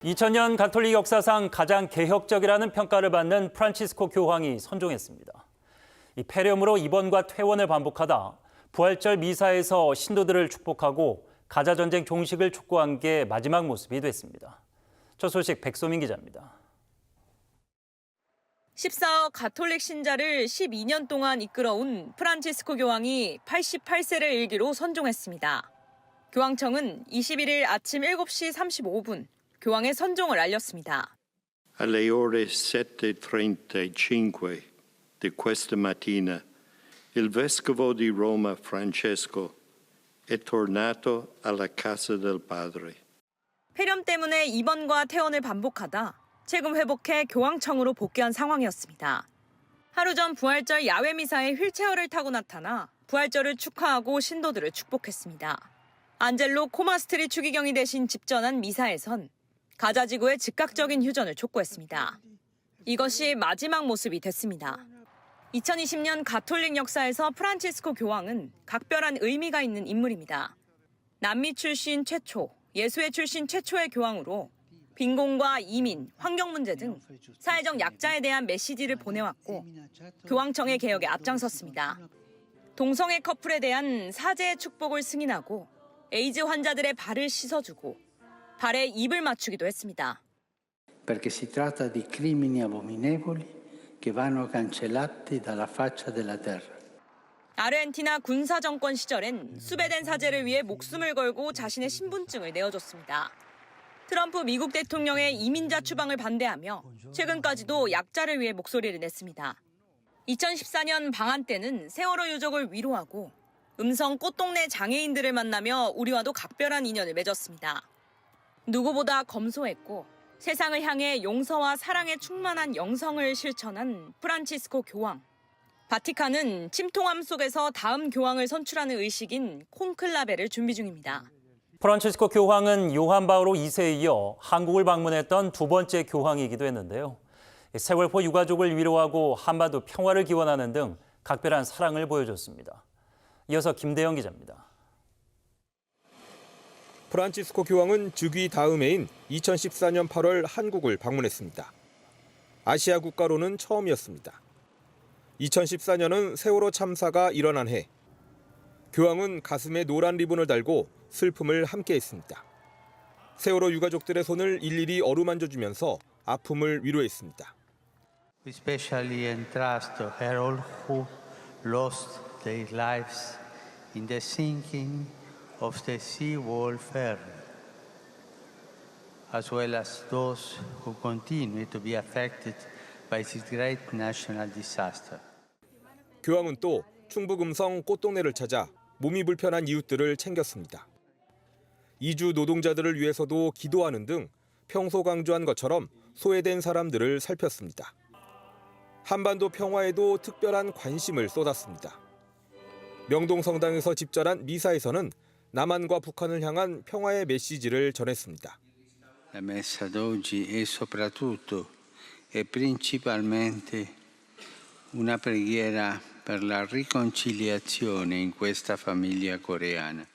2000년 가톨릭 역사상 가장 개혁적이라는 평가를 받는 프란치스코 교황이 선종했습니다. 이 폐렴으로 입원과 퇴원을 반복하다 부활절 미사에서 신도들을 축복하고 가자전쟁 종식을 촉구한 게 마지막 모습이 됐습니다. 첫 소식 백소민 기자입니다. 14억 가톨릭 신자를 12년 동안 이끌어온 프란치스코 교황이 88세를 일기로 선종했습니다. 교황청은 21일 아침 7시 35분 교황의 선종을 알렸습니다. Alle ore 7:35 di questa mattina, il vescovo di Roma Francesco è tornato alla casa del Padre. 폐렴 때문에 입원과 퇴원을 반복하다 최근 회복해 교황청으로 복귀한 상황이었습니다. 하루 전 부활절 야외 미사에 휠체어를 타고 나타나 부활절을 축하하고 신도들을 축복했습니다. 안젤로 코마스트리 추기경이 대신 집전한 미사에선 가자 지구의 즉각적인 휴전을 촉구했습니다. 이것이 마지막 모습이 됐습니다. 2020년 가톨릭 역사에서 프란치스코 교황은 각별한 의미가 있는 인물입니다. 남미 출신 최초, 예수회 출신 최초의 교황으로 빈곤과 이민, 환경 문제 등 사회적 약자에 대한 메시지를 보내왔고 교황청의 개혁에 앞장섰습니다. 동성애 커플에 대한 사제의 축복을 승인하고 에이즈 환자들의 발을 씻어주고 발에 입을 맞추기도 했습니다. Perché si tratta di crimini abominevoli che vanno cancellati dalla faccia della terra. 아르헨티나 군사 정권 시절엔 수배된 사제를 위해 목숨을 걸고 자신의 신분증을 내어줬습니다. 트럼프 미국 대통령의 이민자 추방을 반대하며 최근까지도 약자를 위해 목소리를 냈습니다. 2014년 방한 때는 세월호 유족을 위로하고 음성 꽃동네 장애인들을 만나며 우리와도 각별한 인연을 맺었습니다. 누구보다 검소했고 세상을 향해 용서와 사랑에 충만한 영성을 실천한 프란치스코 교황. 바티칸은 침통함 속에서 다음 교황을 선출하는 의식인 콘클라베를 준비 중입니다. 프란치스코 교황은 요한 바오로 2세에 이어 한국을 방문했던 두 번째 교황이기도 했는데요. 세월호 유가족을 위로하고 한반도 평화를 기원하는 등 각별한 사랑을 보여줬습니다. 이어서 김대영 기자입니다. 프란치스코 교황은 즉위 다음 해인 2014년 8월 한국을 방문했습니다. 아시아 국가로는 처음이었습니다. 2014년은 세월호 참사가 일어난 해. 교황은 가슴에 노란 리본을 달고 슬픔을 함께했습니다. 세월호 유가족들의 손을 일일이 어루만져주면서 아픔을 위로했습니다. We especially entrust to all who lost their lives in the sinking of the seawall Fern, as well as those who continue to be affected by this great national disaster. 교황은 또 충북 음성 꽃동네를 찾아 몸이 불편한 이웃들을 챙겼습니다. 이주 노동자들을 위해서도 기도하는 등 평소 강조한 것처럼 소외된 사람들을 살폈습니다. 한반도 평화에도 특별한 관심을 쏟았습니다. 명동성당에서 집전한 미사에서는 남한과 북한을 향한 평화의 메시지를 전했습니다. La messa d'oggi è soprattutto e principalmente una preghiera per la riconciliazione in questa famiglia coreana.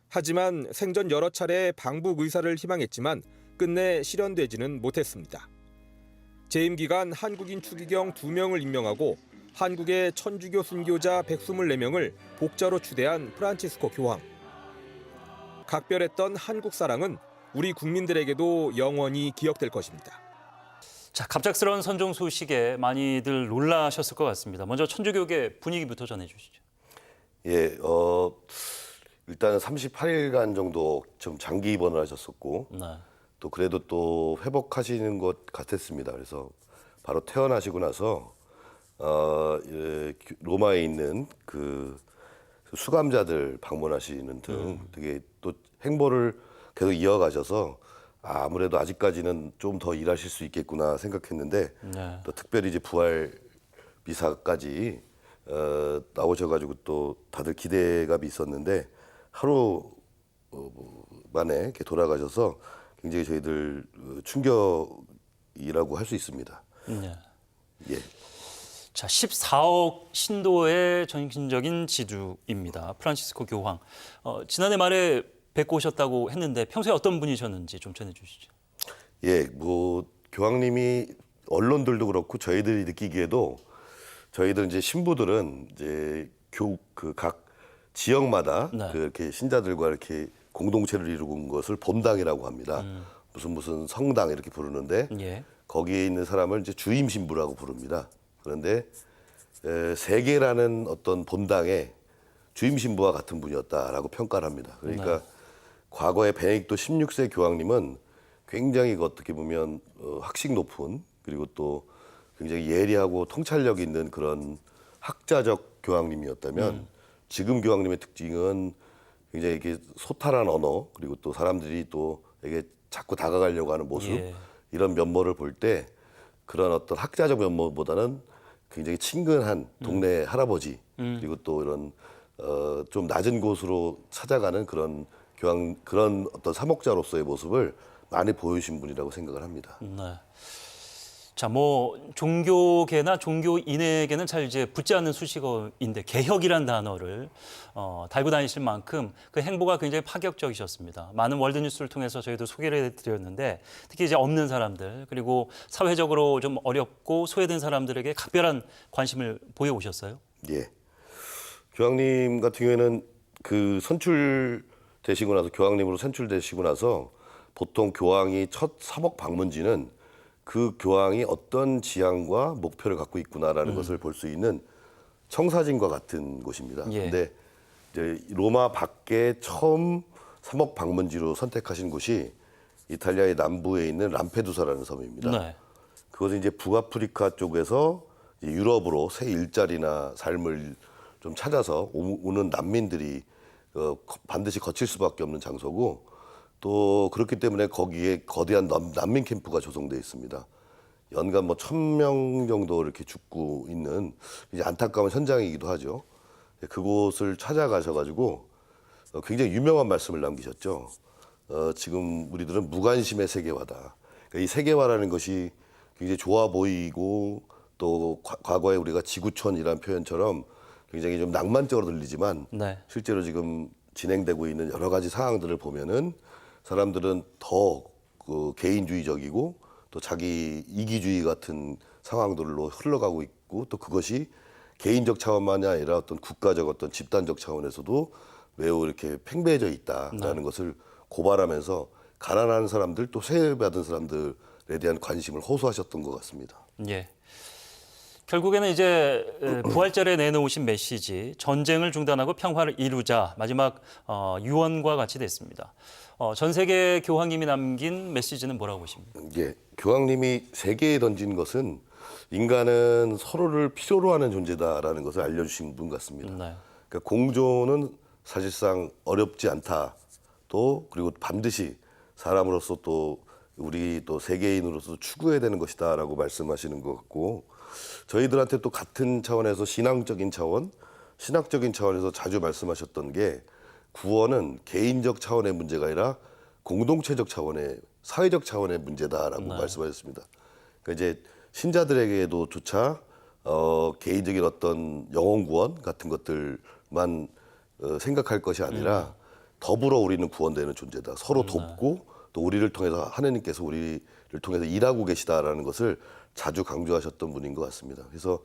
하지만 생전 여러 차례 방북 의사를 희망했지만 끝내 실현되지는 못했습니다. 재임 기간 한국인 추기경 2명을 임명하고 한국의 천주교 순교자 124명을 복자로 추대한 프란치스코 교황. 각별했던 한국 사랑은 우리 국민들에게도 영원히 기억될 것입니다. 자, 갑작스러운 선종 소식에 많이들 놀라셨을 것 같습니다. 먼저 천주교계 분위기부터 전해주시죠. 예, 일단은 38일간 정도 좀 장기 입원을 하셨었고 네. 또 그래도 또 회복하시는 것 같았습니다. 그래서 바로 퇴원하시고 나서 로마에 있는 그 수감자들 방문하시는 등 되게 또 행보를 계속 이어가셔서 아무래도 아직까지는 좀 더 일하실 수 있겠구나 생각했는데 네. 또 특별히 이제 부활 미사까지 나오셔가지고 또 다들 기대감이 있었는데 하루 만에 이렇게 돌아가셔서 굉장히 저희들 충격이라고 할 수 있습니다. 네. 예. 자, 14억 신도의 전신적인 지주입니다. 프란치스코 교황. 지난해 말에 뵙고 오셨다고 했는데 평소에 어떤 분이셨는지 좀 전해주시죠. 예, 뭐 교황님이 언론들도 그렇고 저희들이 느끼기에도 저희들 이제 신부들은 이제 각 지역마다 네. 그렇게 신자들과 이렇게 공동체를 이루는 것을 본당이라고 합니다. 무슨 성당 이렇게 부르는데 예. 거기에 있는 사람을 이제 주임 신부라고 부릅니다. 그런데 세계라는 어떤 본당의 주임 신부와 같은 분이었다라고 평가를 합니다. 그러니까 과거에 베네딕토 16세 교황님은 굉장히 어떻게 보면 학식 높은 그리고 또 굉장히 예리하고 통찰력 있는 그런 학자적 교황님이었다면 지금 교황님의 특징은 굉장히 이렇게 소탈한 언어 그리고 또 사람들이 또 이게 자꾸 다가가려고 하는 모습 예. 이런 면모를 볼 때 그런 어떤 학자적 면모보다는 굉장히 친근한 동네 할아버지 그리고 또 이런 좀 낮은 곳으로 찾아가는 그런 교황 그런 어떤 사목자로서의 모습을 많이 보여주신 분이라고 생각을 합니다. 네. 자, 뭐 종교계나 종교인에게는 잘 이제 붙지 않는 수식어인데 개혁이란 단어를 달고 다니실 만큼 그 행보가 굉장히 파격적이셨습니다. 많은 월드뉴스를 통해서 저희도 소개를 해드렸는데 특히 이제 없는 사람들 그리고 사회적으로 좀 어렵고 소외된 사람들에게 각별한 관심을 보여오셨어요. 예. 교황님 같은 경우에는 그 선출되시고 나서 교황님으로 선출되시고 나서 보통 교황이 첫 사목 방문지는 그 교황이 어떤 지향과 목표를 갖고 있구나라는 것을 볼 수 있는 청사진과 같은 곳입니다. 예. 근데 이제 로마 밖에 처음 사목 방문지로 선택하신 곳이 이탈리아의 남부에 있는 람페두사라는 섬입니다. 네. 그것은 이제 북아프리카 쪽에서 이제 유럽으로 새 일자리나 삶을 좀 찾아서 오는 난민들이 반드시 거칠 수밖에 없는 장소고 또 그렇기 때문에 거기에 거대한 난민 캠프가 조성되어 있습니다. 연간 뭐 1,000명 정도 이렇게 죽고 있는 이제 안타까운 현장이기도 하죠. 그곳을 찾아가셔가지고 굉장히 유명한 말씀을 남기셨죠. 지금 우리들은 무관심의 세계화다. 그러니까 이 세계화라는 것이 굉장히 좋아 보이고 또 과거에 우리가 지구촌이라는 표현처럼 굉장히 좀 낭만적으로 들리지만 네. 실제로 지금 진행되고 있는 여러 가지 상황들을 보면은 사람들은 더 그 개인주의적이고 또 자기 이기주의 같은 상황들로 흘러가고 있고 또 그것이 개인적 차원만이 아니라 어떤 국가적 어떤 집단적 차원에서도 매우 이렇게 팽배해져 있다라는 것을 고발하면서 가난한 사람들 또 세배받은 사람들에 대한 관심을 호소하셨던 것 같습니다. 예. 결국에는 이제 부활절에 내놓으신 메시지 전쟁을 중단하고 평화를 이루자 마지막 유언과 같이 됐습니다. 전 세계 교황님이 남긴 메시지는 뭐라고 보십니까? 예, 교황님이 세계에 던진 것은 인간은 서로를 필요로 하는 존재다라는 것을 알려주신 분 같습니다. 네. 그러니까 공존은 사실상 어렵지 않다. 또 그리고 반드시 사람으로서 또 우리 또 세계인으로서 추구해야 되는 것이다라고 말씀하시는 것 같고 저희들한테 또 같은 차원에서 신앙적인 차원, 신학적인 차원에서 자주 말씀하셨던 게 구원은 개인적 차원의 문제가 아니라 공동체적 차원의 사회적 차원의 문제다라고 말씀하셨습니다. 그러니까 이제 신자들에게도 조차 개인적인 어떤 영혼 구원 같은 것들만 생각할 것이 아니라 더불어 우리는 구원되는 존재다. 서로 돕고 또 우리를 통해서 하나님께서 우리를 통해서 일하고 계시다라는 것을 자주 강조하셨던 분인 것 같습니다. 그래서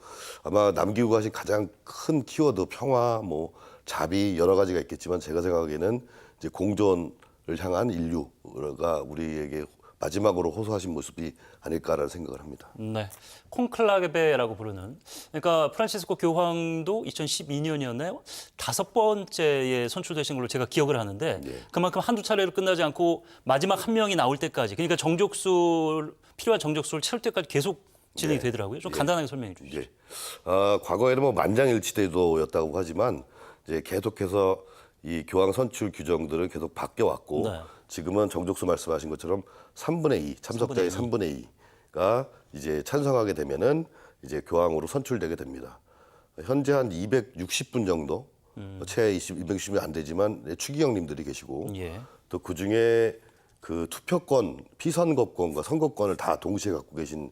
아마 남기고 가신 가장 큰 키워드 평화, 뭐 자비 여러 가지가 있겠지만 제가 생각하기에는 이제 공존을 향한 인류가 우리에게 마지막으로 호소하신 모습이 아닐까라는 생각을 합니다. 네, 콘클라베라고 부르는 그러니까 프란치스코 교황도 2012년이었나요? 5번째에 선출되신 걸로 제가 기억을 하는데 그만큼 한두 차례로 끝나지 않고 마지막 한 명이 나올 때까지 그러니까 필요한 정적수를 채울 때까지 계속 진행이 되더라고요. 좀 간단하게 설명해 주시죠. 과거에는 뭐 만장일치제도였다고 하지만 이제 계속해서 이 교황 선출 규정들은 계속 바뀌어 왔고 지금은 정족수 말씀하신 것처럼 3분의 2 참석자의 3분의 2가 이제 찬성하게 되면은 이제 교황으로 선출되게 됩니다. 현재 한 260분 정도 채 260이 안 되지만 추기경님들이 계시고 또 그 중에 그 투표권, 피선거권과 선거권을 다 동시에 갖고 계신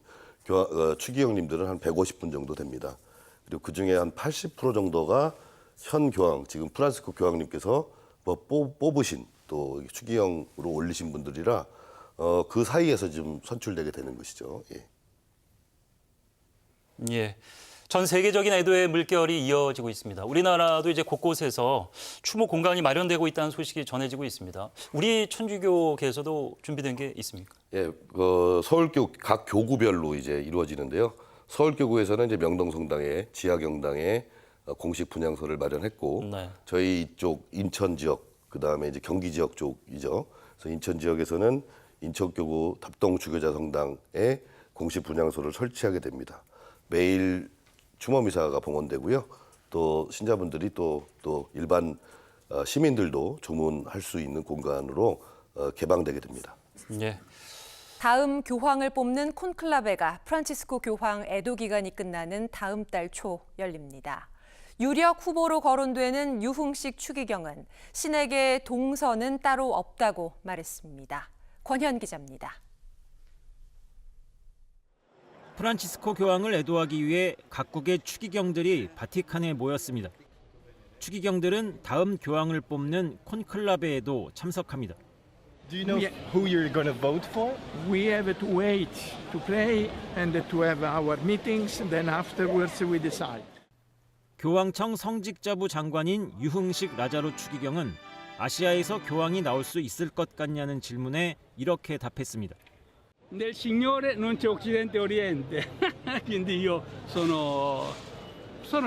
추기경님들은 한 150분 정도 됩니다. 그리고 그 중에 한 80% 정도가 현 교황, 지금 프란시스코 교황님께서 뽑으신 또 추기경으로 올리신 분들이라 그 사이에서 좀 선출되게 되는 것이죠. 예. 예. 전 세계적인 애도의 물결이 이어지고 있습니다. 우리나라도 이제 곳곳에서 추모 공간이 마련되고 있다는 소식이 전해지고 있습니다. 우리 천주교계에서도 준비된 게 있습니까? 예, 서울교 각 교구별로 이제 이루어지는데요. 서울교구에서는 이제 명동성당에 지하경당에 공식 분향소를 마련했고, 네. 저희 이쪽 인천 지역, 그 다음에 이제 경기 지역 쪽이죠. 그래서 인천 지역에서는 인천교구 답동주교자 성당에 공식 분향소를 설치하게 됩니다. 매일 추모 미사가 봉헌되고요. 또 신자분들이 또 일반 시민들도 조문할 수 있는 공간으로 개방되게 됩니다. 예. 다음 교황을 뽑는 콘클라베가 프란치스코 교황 애도 기간이 끝나는 다음 달 초 열립니다. 유력 후보로 거론되는 유흥식 추기경은 신에게 동선은 따로 없다고 말했습니다. 권현 기자입니다. 프란치스코 교황을 애도하기 위해 각국의 추기경들이 바티칸에 모였습니다. 추기경들은 다음 교황을 뽑는 콘클라베에도 참석합니다. Do you know who you're going to vote for? We have to wait to pray and to have our meetings, then afterwards we decide. 교황청 성직자부 장관인 유흥식 라자로 추기경은 아시아에서 교황이 나올 수 있을 것 같냐는 질문에 이렇게 답했습니다. Nel Signore non c'è Occidente e Oriente, quindi io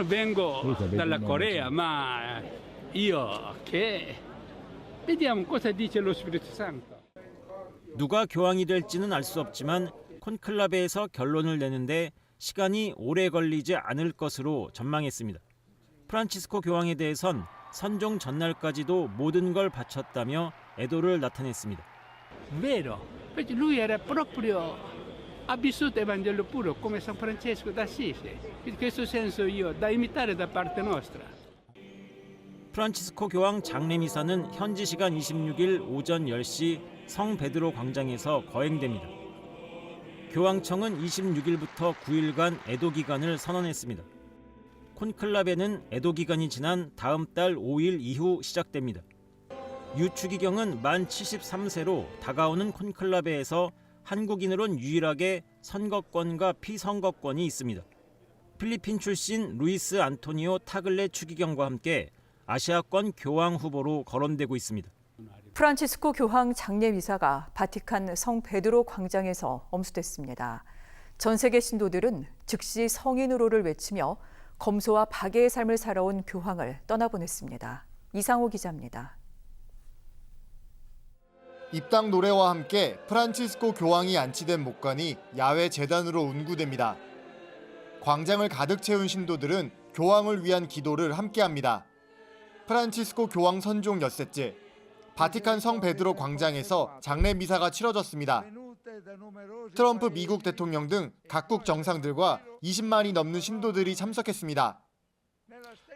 vengo dalla Corea, ma io che vediamo cosa dice lo Spirito Santo. 누가 교황이 될지는 알 수 없지만 콘클라베에서 결론을 내는데 시간이 오래 걸리지 않을 것으로 전망했습니다. 프란치스코 교황에 대해선 선종 전날까지도 모든 걸 바쳤다며 애도를 나타냈습니다. Vero, perché lui era proprio ha vissuto il Vangelo puro come San Francesco d'Assisi. In questo senso io da imitare da parte nostra. 프란치스코 교황 장례미사는 현지 시간 26일 오전 10시 성 베드로 광장에서 거행됩니다. 교황청은 26일부터 9일간 애도 기간을 선언했습니다. 콘클라베는 애도 기간이 지난 다음 달 5일 이후 시작됩니다. 유 추기경은 만 73세로 다가오는 콘클라베에서 한국인으론 유일하게 선거권과 피선거권이 있습니다. 필리핀 출신 루이스 안토니오 타글레 추기경과 함께 아시아권 교황 후보로 거론되고 있습니다. 프란치스코 교황 장례미사가 바티칸 성 베드로 광장에서 엄수됐습니다. 전 세계 신도들은 즉시 성인으로를 외치며 검소와 박애의 삶을 살아온 교황을 떠나보냈습니다. 이상호 기자입니다. 입당 노래와 함께 프란치스코 교황이 안치된 목관이 야외 제단으로 운구됩니다. 광장을 가득 채운 신도들은 교황을 위한 기도를 함께합니다. 프란치스코 교황 선종 엿새째, 바티칸 성 베드로 광장에서 장례 미사가 치러졌습니다. 트럼프 미국 대통령 등 각국 정상들과 20만이 넘는 신도들이 참석했습니다.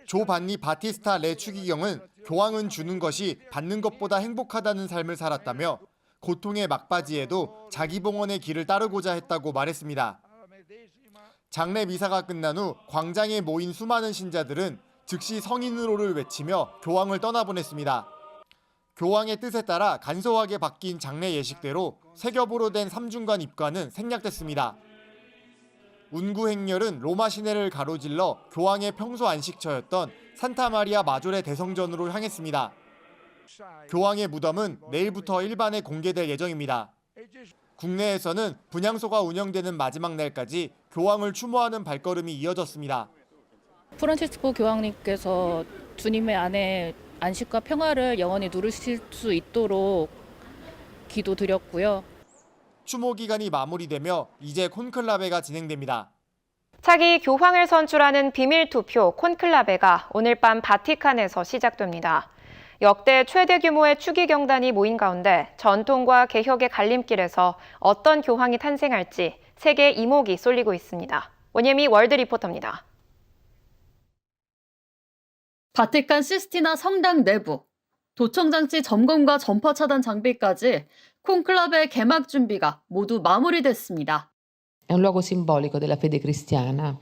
조 반니 바티스타 레 추기경은 교황은 주는 것이 받는 것보다 행복하다는 삶을 살았다며 고통의 막바지에도 자기 봉헌의 길을 따르고자 했다고 말했습니다. 장례 미사가 끝난 후 광장에 모인 수많은 신자들은 즉시 성인으로를 외치며 교황을 떠나보냈습니다. 교황의 뜻에 따라 간소하게 바뀐 장례 예식대로 세겹으로 된 3중간 입관은 생략됐습니다. 운구 행렬은 로마 시내를 가로질러 교황의 평소 안식처였던 산타마리아 마조레 대성전으로 향했습니다. 교황의 무덤은 내일부터 일반에 공개될 예정입니다. 국내에서는 분향소가 운영되는 마지막 날까지 교황을 추모하는 발걸음이 이어졌습니다. 프란치스코 교황님께서 주님의 안에 안식과 평화를 영원히 누리실 수 있도록 기도드렸고요. 추모 기간이 마무리되며 이제 콘클라베가 진행됩니다. 차기 교황을 선출하는 비밀 투표 콘클라베가 오늘 밤 바티칸에서 시작됩니다. 역대 최대 규모의 추기경단이 모인 가운데 전통과 개혁의 갈림길에서 어떤 교황이 탄생할지 세계 이목이 쏠리고 있습니다. 원예미 월드 리포터입니다. 바티칸 시스티나 성당 내부, 도청장치 점검과 전파 차단 장비까지 콘클라베 개막 준비가 모두 마무리됐습니다. È un luogo simbolico della fede cristiana,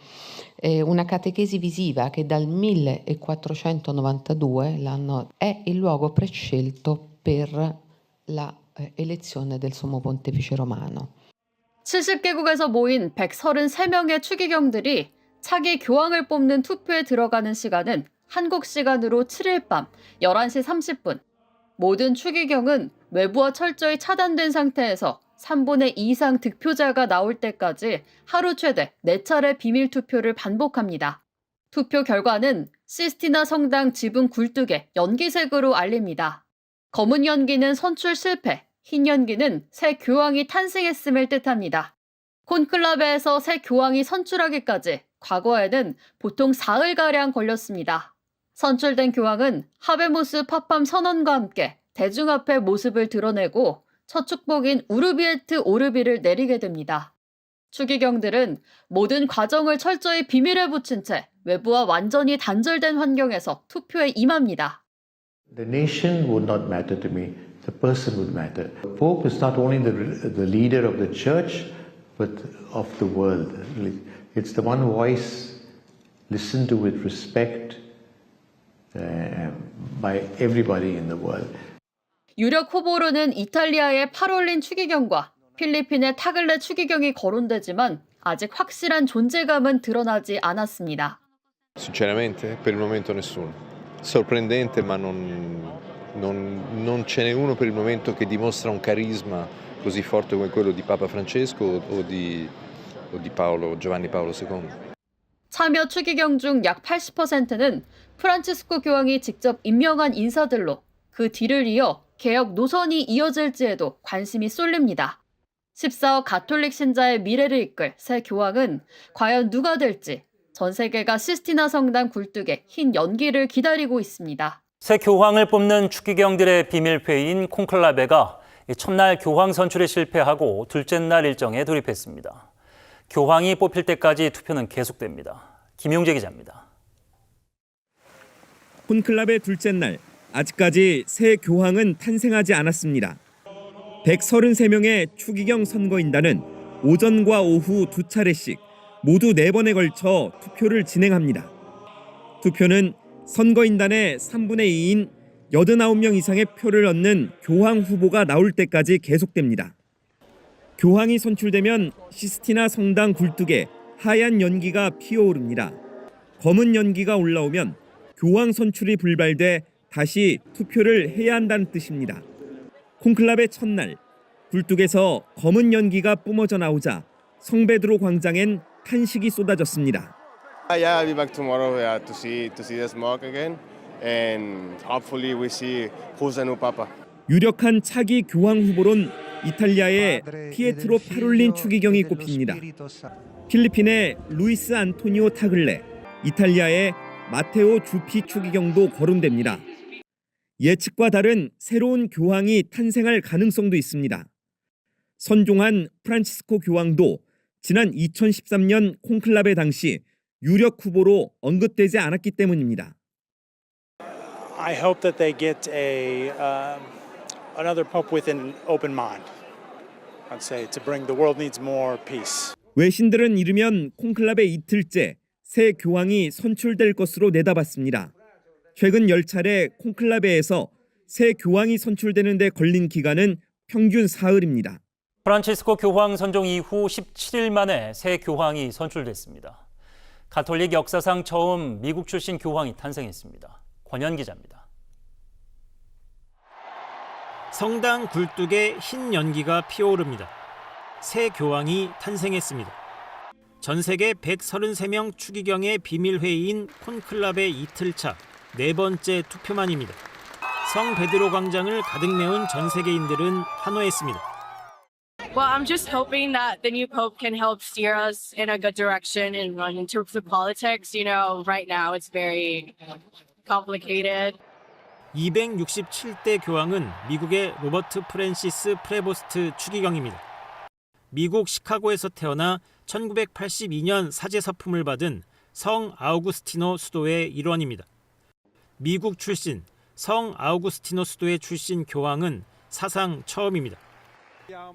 una catechesi visiva che dal 1492 è il luogo prescelto per la elezione del Sommo Pontefice Romano. 70개국에서 모인 133명의 추기경들이 차기 교황을 뽑는 투표에 들어가는 시간은 한국 시간으로 7일 밤 11시 30분. 모든 추기경은 외부와 철저히 차단된 상태에서 3분의 2 이상 득표자가 나올 때까지 하루 최대 4차례 비밀 투표를 반복합니다. 투표 결과는 시스티나 성당 지붕 굴뚝에 연기색으로 알립니다. 검은 연기는 선출 실패, 흰 연기는 새 교황이 탄생했음을 뜻합니다. 콘클라베에서 새 교황이 선출하기까지 과거에는 보통 사흘가량 걸렸습니다. 선출된 교황은 하베무스 파팜 선언과 함께 대중 앞에 모습을 드러내고 첫 축복인 우르비에트 오르비를 내리게 됩니다. 추기경들은 모든 과정을 철저히 비밀에 붙인 채 외부와 완전히 단절된 환경에서 투표에 임합니다. The nation would not matter to me. The person would matter. The Pope is not only the leader of the church, but of the world. It's the one voice listened to with respect by everybody in the world. 유력 후보로는 이탈리아의 파롤린 추기경과 필리핀의 타글레 추기경이 거론되지만 아직 확실한 존재감은 드러나지 않았습니다. Sinceramente, per il momento nessuno. Sorprendente, ma non ce n'è uno per il momento che dimostra un carisma così forte come quello di Papa Francesco o di Giovanni Paolo II. 참여 추기경 중 약 80%는 프란치스코 교황이 직접 임명한 인사들로 그 뒤를 이어 개혁 노선이 이어질지에도 관심이 쏠립니다. 14억 가톨릭 신자의 미래를 이끌 새 교황은 과연 누가 될지 전 세계가 시스티나 성당 굴뚝에 흰 연기를 기다리고 있습니다. 새 교황을 뽑는 추기경들의 비밀회의인 콘클라베가 첫날 교황 선출에 실패하고 둘째 날 일정에 돌입했습니다. 교황이 뽑힐 때까지 투표는 계속됩니다. 김용재 기자입니다. 콘클라베 둘째 날, 아직까지 새 교황은 탄생하지 않았습니다. 133명의 추기경 선거인단은 오전과 오후 2차례씩 모두 4번에 걸쳐 투표를 진행합니다. 투표는 선거인단의 3분의 2인 89명 이상의 표를 얻는 교황 후보가 나올 때까지 계속됩니다. 교황이 선출되면 시스티나 성당 굴뚝에 하얀 연기가 피어오릅니다. 검은 연기가 올라오면 교황 선출이 불발돼 다시 투표를 해야 한다는 뜻입니다. 콘클라베 첫날, 굴뚝에서 검은 연기가 뿜어져 나오자 성베드로 광장엔 탄식이 쏟아졌습니다. Yeah, I'll be back tomorrow to see the smoke again, and hopefully we see who's the new papa. 유력한 차기 교황 후보론 이탈리아의 피에트로 파롤린 추기경이 꼽힙니다. 필리핀의 루이스 안토니오 타글레, 이탈리아의 마테오 주피 추기경도 거론됩니다. 예측과 다른 새로운 교황이 탄생할 가능성도 있습니다. 선종한 프란치스코 교황도 지난 2013년 콘클라베 당시 유력 후보로 언급되지 않았기 때문입니다. I hope that they get another pope with an open mind. I'd say to bring the world needs more peace. 외신들은 이르면 콘클라베 이틀째 새 교황이 선출될 것으로 내다봤습니다. 최근 10차례 콘클라베에서 새 교황이 선출되는 데 걸린 기간은 평균 사흘입니다. 프란치스코 교황 선종 이후 17일 만에 새 교황이 선출됐습니다. 가톨릭 역사상 처음 미국 출신 교황이 탄생했습니다. 권현 기자입니다. 성당 굴뚝에 흰 연기가 피어오릅니다. 새 교황이 탄생했습니다. 전 세계 133명 추기경의 비밀회의인 콘클라베 이틀차 4번째 투표만입니다. 성 베드로 광장을 가득 메운 전 세계인들은 환호했습니다. Well, I'm just hoping that the new pope can help steer us in a good direction and run in terms of politics. You know, right now it's very complicated. 267대 교황은 미국의 로버트 프랜시스 프레보스트 추기경입니다. 미국 시카고에서 태어나 1982년 사제 서품을 받은 성 아우구스티노 수도의 일원입니다. 미국 출신 성 아우구스티노 수도의 출신 교황은 사상 처음입니다.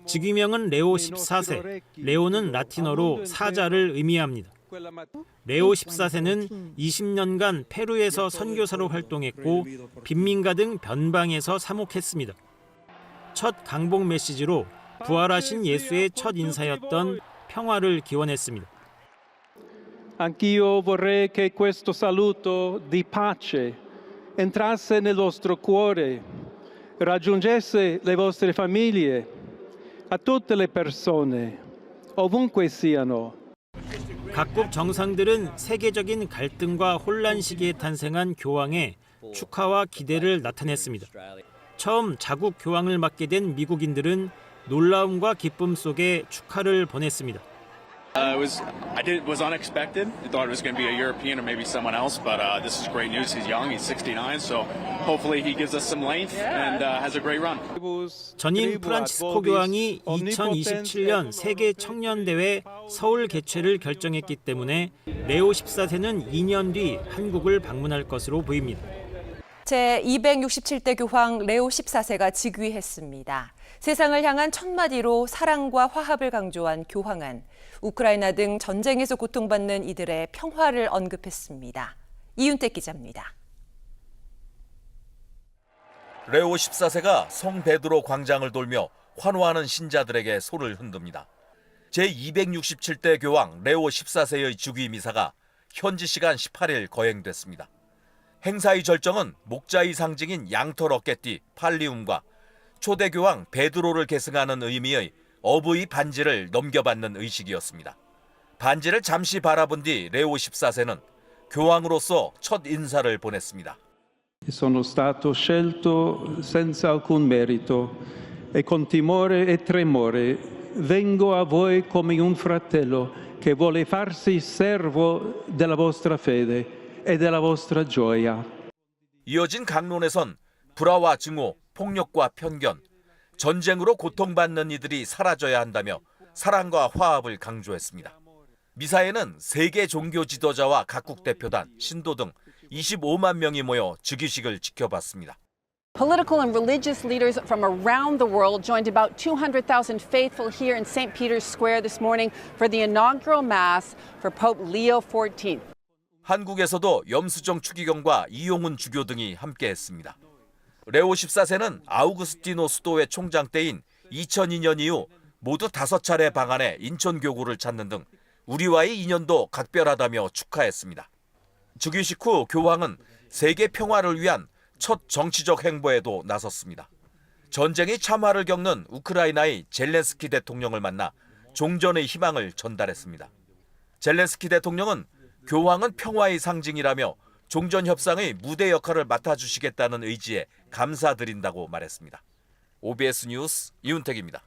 직위명은 레오 14세, 레오는 라틴어로 사자를 의미합니다. 레오 14세는 20년간 페루에서 선교사로 활동했고 빈민가 등 변방에서 사목했습니다. 첫 강복 메시지로 부활하신 예수의 첫 인사였던 평화를 기원했습니다. Anch'io vorrei che questo saluto di pace entrasse nel vostro cuore, raggiungesse le vostre famiglie, a tutte le persone, ovunque siano. 각국 정상들은 세계적인 갈등과 혼란 시기에 탄생한 교황에 축하와 기대를 나타냈습니다. 처음 자국 교황을 맡게 된 미국인들은 놀라움과 기쁨 속에 축하를 보냈습니다. It was unexpected. I thought it was going to be a European or maybe someone else, but this is great news. He's young. He's 69, so hopefully he gives us some length and has a great run. 전임 프란치스코 교황이 2027년 세계 청년 대회 서울 개최를 결정했기 때문에 레오 14세는 2년 뒤 한국을 방문할 것으로 보입니다. 제267대 교황 레오 14세가 즉위했습니다. 세상을 향한 첫마디로 사랑과 화합을 강조한 교황은 우크라이나 등 전쟁에서 고통받는 이들의 평화를 언급했습니다. 이윤택 기자입니다. 레오 14세가 성 베드로 광장을 돌며 환호하는 신자들에게 손을 흔듭니다. 제267대 교황 레오 14세의 즉위 미사가 현지 시간 18일 거행됐습니다. 행사의 절정은 목자의 상징인 양털 어깨띠 팔리움과 초대 교황 베드로를 계승하는 의미의 어부의 반지를 넘겨받는 의식이었습니다. 반지를 잠시 바라본 뒤 레오 14세는 교황으로서 첫 인사를 보냈습니다. Sono stato scelto senza alcun merito e con timore e tremore vengo a voi come un fratello che vuole farsi servo della vostra fede e della vostra gioia. 이어진 강론에선 불화와 증오, 폭력과 편견, 전쟁으로 고통받는 이들이 사라져야 한다며 사랑과 화합을 강조했습니다. 미사에는 세계 종교 지도자와 각국 대표단, 신도 등 25만 명이 모여 즉위식을 지켜봤습니다. Political and religious leaders from around the world joined about 200,000 faithful here in St. Peter's Square this morning for the inaugural Mass for Pope Leo XIV. 한국에서도 염수정 추기경과 이용훈 주교 등이 함께했습니다. 레오 14세는 아우구스티노 수도회 총장 때인 2002년 이후 모두 5차례 방한해 인천교구를 찾는 등 우리와의 인연도 각별하다며 축하했습니다. 즉위식 후 교황은 세계 평화를 위한 첫 정치적 행보에도 나섰습니다. 전쟁의 참화를 겪는 우크라이나의 젤렌스키 대통령을 만나 종전의 희망을 전달했습니다. 젤렌스키 대통령은 교황은 평화의 상징이라며 종전 협상의 무대 역할을 맡아주시겠다는 의지에 감사드린다고 말했습니다. OBS 뉴스 이윤택입니다.